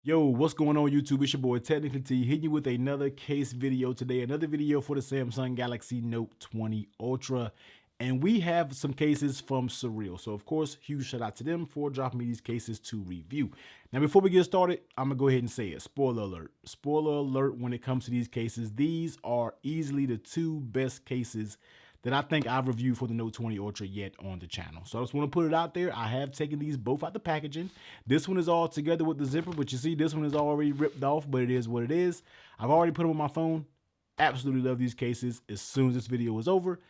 Yo, what's going on YouTube? It's your boy Technically T hitting you with another case video today. Another video for the Samsung Galaxy Note 20 Ultra. And we have some cases from Cyrill. So of course, huge shout out to them for dropping me these cases to review. Now, before we get started, I'm gonna go ahead and say it. Spoiler alert. Spoiler alert when it comes to these cases. These are easily the two best cases that I think I've reviewed for the Note 20 Ultra yet on the channel. So I just want to put it out there. I have taken these both out the packaging. This one is all together with the zipper, but you see this one is already ripped off, but it is what it is. I've already put them on my phone. Absolutely love these cases. As soon as this video is over,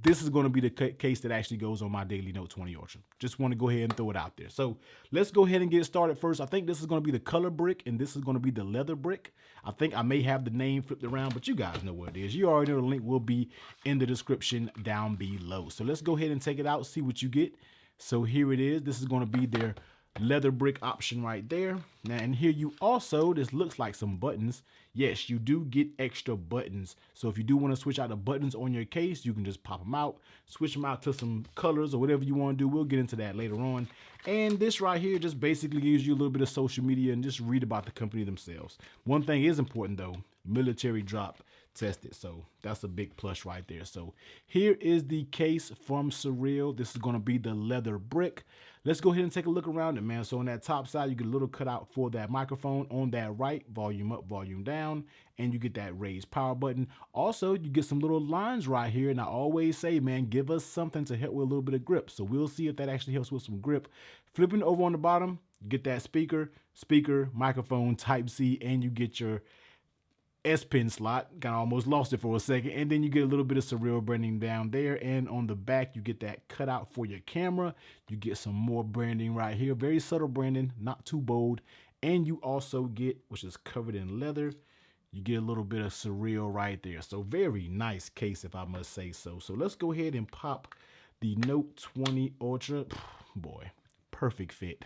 this is going to be the case that actually goes on my daily Note 20 Ultra. Just want to go ahead and throw it out there. So let's go ahead and get started first. I think this is going to be the color brick and this is going to be the leather brick. I think I may have the name flipped around, but you guys know what it is. You already know the link will be in the description down below. So let's go ahead and take it out, see what you get. So here it is. This is going to be their leather brick option right there. Now, and here you also, this looks like some buttons. Yes, you do get extra buttons. So if you do want to switch out the buttons on your case, you can just pop them out, switch them out to some colors or whatever you want to do. We'll get into that later on. And this right here just basically gives you a little bit of social media and just read about the company themselves. One thing is important though, military drop tested. So that's a big plus right there. So here is the case from Cyrill. This is going to be the leather brick. Let's go ahead and take a look around it, man. So on that top side, you get a little cutout for that microphone. On that right, volume up, volume down, and you get that raised power button. Also, you get some little lines right here. And I always say, man, give us something to help with a little bit of grip. So we'll see if that actually helps with some grip. Flipping over on the bottom, you get that speaker, microphone, Type-C, and you get your S Pen slot. Kind of almost lost it for a second. And then you get a little bit of Cyrill branding down there. And on the back, you get that cutout for your camera. You get some more branding right here. Very subtle branding, not too bold. And you also get, which is covered in leather, you get a little bit of Cyrill right there. So very nice case, if I must say so. So let's go ahead and pop the Note 20 Ultra. Boy, perfect fit.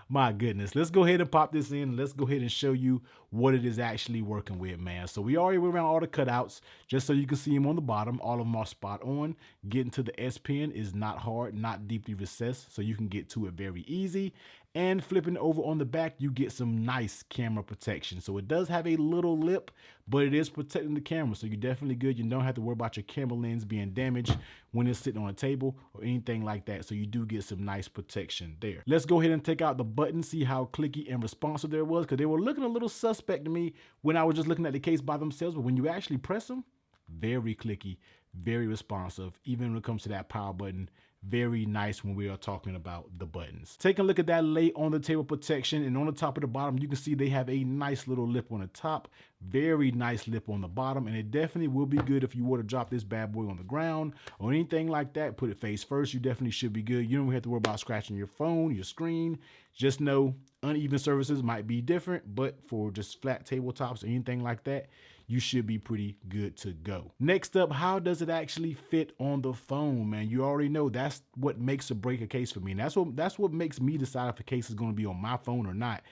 My goodness. Let's go ahead and pop this in. Let's go ahead and show you what it is actually working with, man. So we already went around all the cutouts just so you can see them on the bottom. All of them are spot on. Getting to the S Pen is not hard, not deeply recessed, so you can get to it very easy. And flipping over on the back, you get some nice camera protection. So it does have a little lip, but it is protecting the camera. So you're definitely good. You don't have to worry about your camera lens being damaged when it's sitting on a table or anything like that. So you do get some nice protection there. Let's go ahead and take out the button, see how clicky and responsive there was, because they were looking a little suspect to me when I was just looking at the case by themselves. But when you actually press them, very clicky, very responsive. Even when it comes to that power button, very nice when we are talking about the buttons. Take a look at that lay on the table protection, and on the top of the bottom, you can see they have a nice little lip on the top, very nice lip on the bottom, and it definitely will be good if you were to drop this bad boy on the ground or anything like that. Put it face first, you definitely should be good. You don't have to worry about scratching your phone, your screen. Just know uneven surfaces might be different, but for just flat tabletops or anything like that, you should be pretty good to go. Next up, how does it actually fit on the phone, man? You already know that's what makes or break a case for me. And that's what makes me decide if a case is going to be on my phone or not.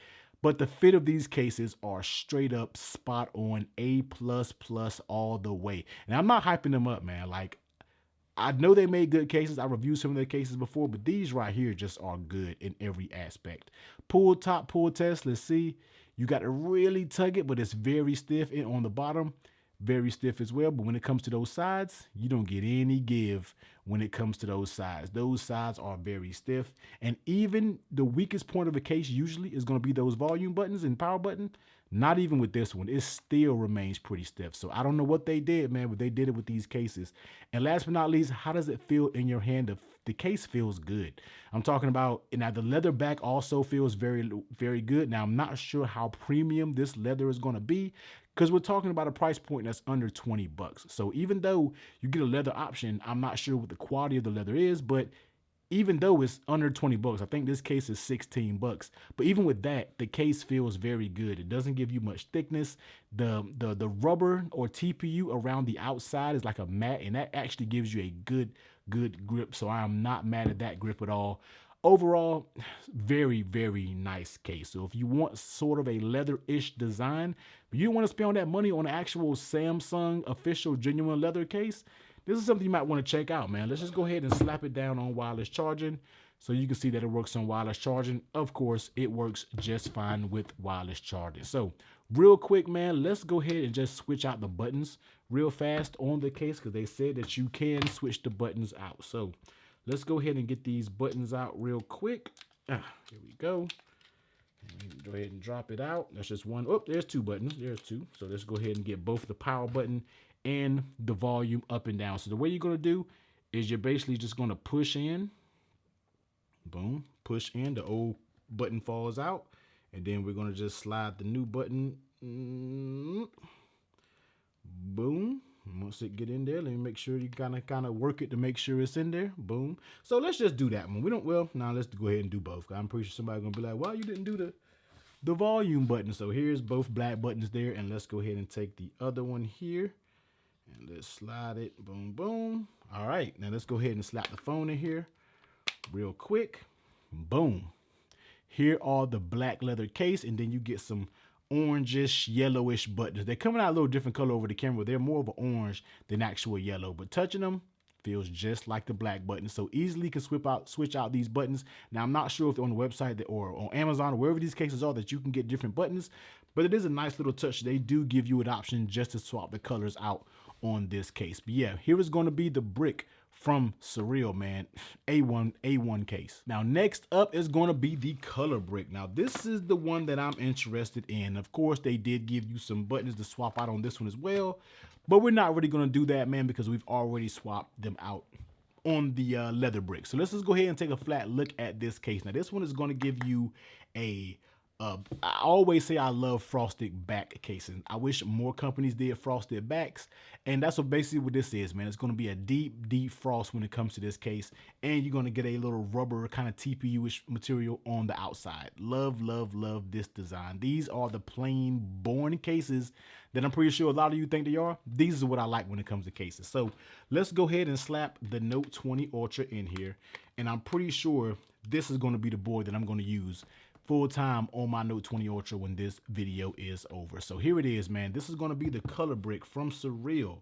But the fit of these cases are straight up spot on, A++ all the way. And I'm not hyping them up, man. Like, I know they made good cases. I reviewed some of their cases before, but these right here just are good in every aspect. Pull top, pull test. Let's see. You got to really tug it, but it's very stiff. And on the bottom, very stiff as well. But when it comes to those sides, you don't get any give when it comes to those sides. Those sides are very stiff. And even the weakest point of a case usually is going to be those volume buttons and power button. Not even with this one, it still remains pretty stiff. So I don't know what they did, man, but they did it with these cases. And last but not least, how does it feel in your hand? The case feels good. I'm talking about, now the leather back also feels very, very good. Now I'm not sure how premium this leather is going to be, because we're talking about a price point that's under 20 bucks. So even though you get a leather option, I'm not sure what the quality of the leather is, but even though it's under 20 bucks, I think this case is 16 bucks. But even with that, the case feels very good. It doesn't give you much thickness. The rubber or TPU around the outside is like a mat, and that actually gives you a good grip. So I am not mad at that grip at all. Overall, very, very nice case. So if you want sort of a leather-ish design, but you don't want to spend that money on an actual Samsung official genuine leather case, this is something you might want to check out, man. Let's just go ahead and slap it down on wireless charging. So you can see that it works on wireless charging. Of course, it works just fine with wireless charging. So real quick, man, let's go ahead and just switch out the buttons real fast on the case, because they said that you can switch the buttons out. So let's go ahead and get these buttons out real quick. Here we go. Go ahead and drop it out. That's just one. Oh, there's two buttons. There's two. So let's go ahead and get both the power button and the volume up and down. So the way you're going to do is you're basically just going to push in. Boom. Push in. The old button falls out. And then we're going to just slide the new button. Boom. Once it get in there, let me make sure you kind of work it to make sure it's in there. Boom. So let's just do that one. We don't, well, now let's go ahead and do both. I'm pretty sure somebody's going to be like, well, you didn't do the volume button. So here's both black buttons there. And let's go ahead and take the other one here. And let's slide it. Boom, boom. All right. Now let's go ahead and slap the phone in here real quick. Boom. Here are the black leather case. And then you get some orangish, yellowish buttons. They're coming out a little different color over the camera. They're more of an orange than actual yellow, but touching them feels just like the black buttons. So easily can switch out these buttons. Now, I'm not sure if they're on the website or on Amazon or wherever these cases are that you can get different buttons, but it is a nice little touch. They do give you an option just to swap the colors out on this case. But yeah, here is going to be the brick from Cyrill, man. A1 case. Now, next up is going to be the color brick. Now, this is the one that I'm interested in. Of course, they did give you some buttons to swap out on this one as well, but we're not really going to do that, man, because we've already swapped them out on the leather brick. So let's just go ahead and take a flat look at this case. Now, this one is going to give you a I always say I love frosted back casing. I wish more companies did frosted backs. And that's basically what this is, man. It's going to be a deep, deep frost when it comes to this case. And you're going to get a little rubber kind of TPU-ish material on the outside. Love, love, love this design. These are the plain born cases that I'm pretty sure a lot of you think they are. These are what I like when it comes to cases. So let's go ahead and slap the Note 20 Ultra in here. And I'm pretty sure this is going to be the board that I'm going to use full time on my Note 20 Ultra when this video is over. So here it is, man. This is going to be the color brick from Cyrill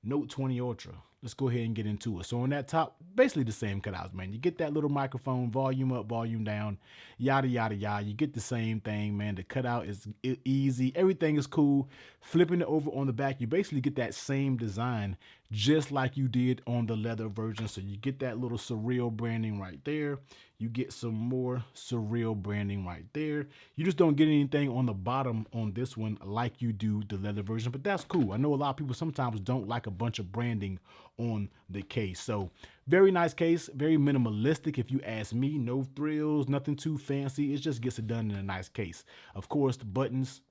Note 20 Ultra. Let's go ahead and get into it. So on that top, basically the same cutouts, man. You get that little microphone, volume up, volume down, yada, yada, yada. You get the same thing, man. The cutout is easy. Everything is cool. Flipping it over on the back, you basically get that same design just like you did on the leather version. So you get that little Cyrill branding right there. You get some more Cyrill branding right there. You just don't get anything on the bottom on this one like you do the leather version, but that's cool. I know a lot of people sometimes don't like a bunch of branding on the case. So very nice case, very minimalistic if you ask me. No frills, nothing too fancy. It just gets it done in a nice case. Of course, the buttons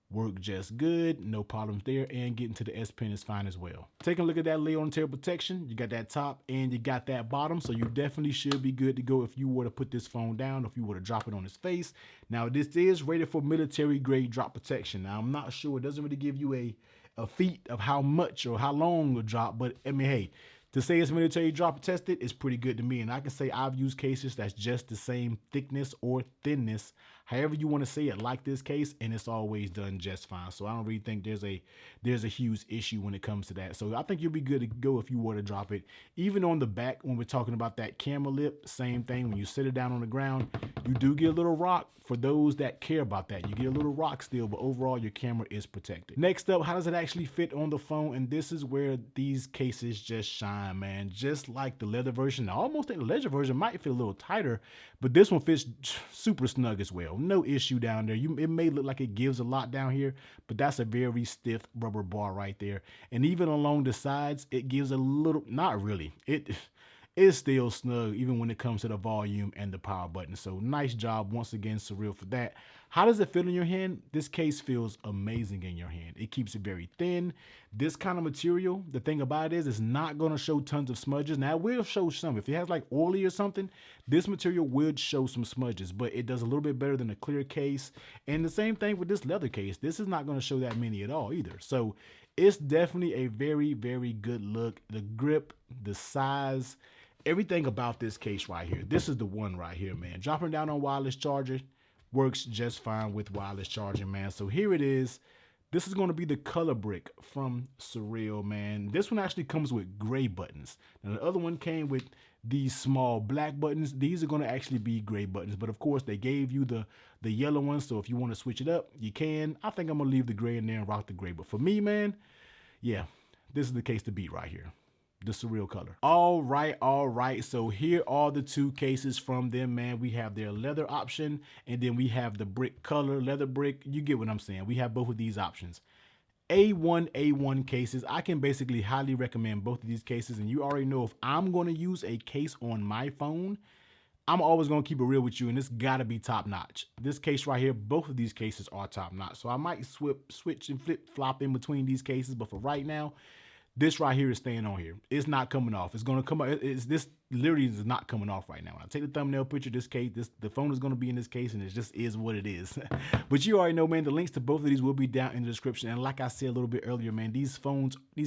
work just good, no problems there, and getting to the S Pen is fine as well. Taking a look at that layer on tail protection, you got that top and you got that bottom, so you definitely should be good to go if you were to put this phone down, if you were to drop it on his face. Now, this is rated for military grade drop protection. Now, I'm not sure, it doesn't really give you a feat of how much or how long a drop, but I mean, hey, to say it's military drop tested is pretty good to me. And I can say I've used cases that's just the same thickness or thinness, however you want to say it, like this case, and it's always done just fine. So I don't really think there's a huge issue when it comes to that. So I think you'll be good to go if you were to drop it. Even on the back, when we're talking about that camera lip, same thing. When you sit it down on the ground, you do get a little rock. For those that care about that, you get a little rock still, but overall your camera is protected. Next up, how does it actually fit on the phone? And this is where these cases just shine, man. Just like the leather version. I almost think the leather version might feel a little tighter, but this one fits super snug as well. No issue down there. It may look like it gives a lot down here, but that's a very stiff rubber bar right there. And even along the sides, it gives a little, not really. It is still snug even when it comes to the volume and the power button. So nice job once again, Cyrill, for that. How does it feel in your hand? This case feels amazing in your hand. It keeps it very thin. This kind of material, the thing about it is it's not going to show tons of smudges. Now it will show some. If it has like oily or something, this material would show some smudges, but it does a little bit better than a clear case. And the same thing with this leather case. This is not going to show that many at all either. So it's definitely a very, very good look. The grip, the size, everything about this case right here. This is the one right here, man. Dropping down on wireless charger works just fine with wireless charging, man. So here it is, This is going to be the color brick from Cyrill, man. This one actually comes with gray buttons. Now, the other one came with these small black buttons. These are going to actually be gray buttons. But, of course, they gave you the yellow ones. So, if you want to switch it up, you can. I think I'm going to leave the gray in there and rock the gray. But for me, man, yeah, this is the case to beat right here. The Cyrill color. All right. So here are the two cases from them, man. We have their leather option, and then we have the brick color, leather brick. You get what I'm saying. We have both of these options. A1 cases. I can basically highly recommend both of these cases, and you already know if I'm going to use a case on my phone, I'm always going to keep it real with you, and it's got to be top notch. This case right here, both of these cases are top notch. So I might switch and flip flop in between these cases, but for right now, this right here is staying on here. It's not coming off. It's going to come out. This literally is not coming off right now. When I take the thumbnail picture of this case, the phone is going to be in this case, and it just is what it is. But you already know, man, the links to both of these will be down in the description. And like I said a little bit earlier, man, these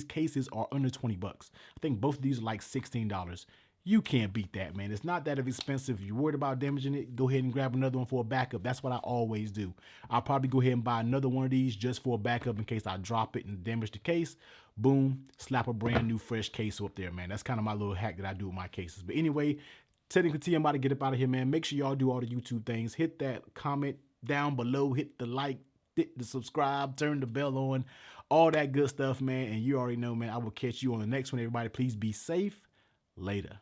cases are under 20 bucks. I think both of these are like $16. You can't beat that, man. It's not that expensive. If you're worried about damaging it, go ahead and grab another one for a backup. That's what I always do. I'll probably go ahead and buy another one of these just for a backup in case I drop it and damage the case. Boom, slap a brand new fresh case up there, man. That's kind of my little hack that I do with my cases. But anyway, technically, T, I'm about to get up out of here, man. Make sure y'all do all the YouTube things. Hit that comment down below. Hit the like, hit the subscribe, turn the bell on, all that good stuff, man. And you already know, man, I will catch you on the next one, everybody. Please be safe. Later.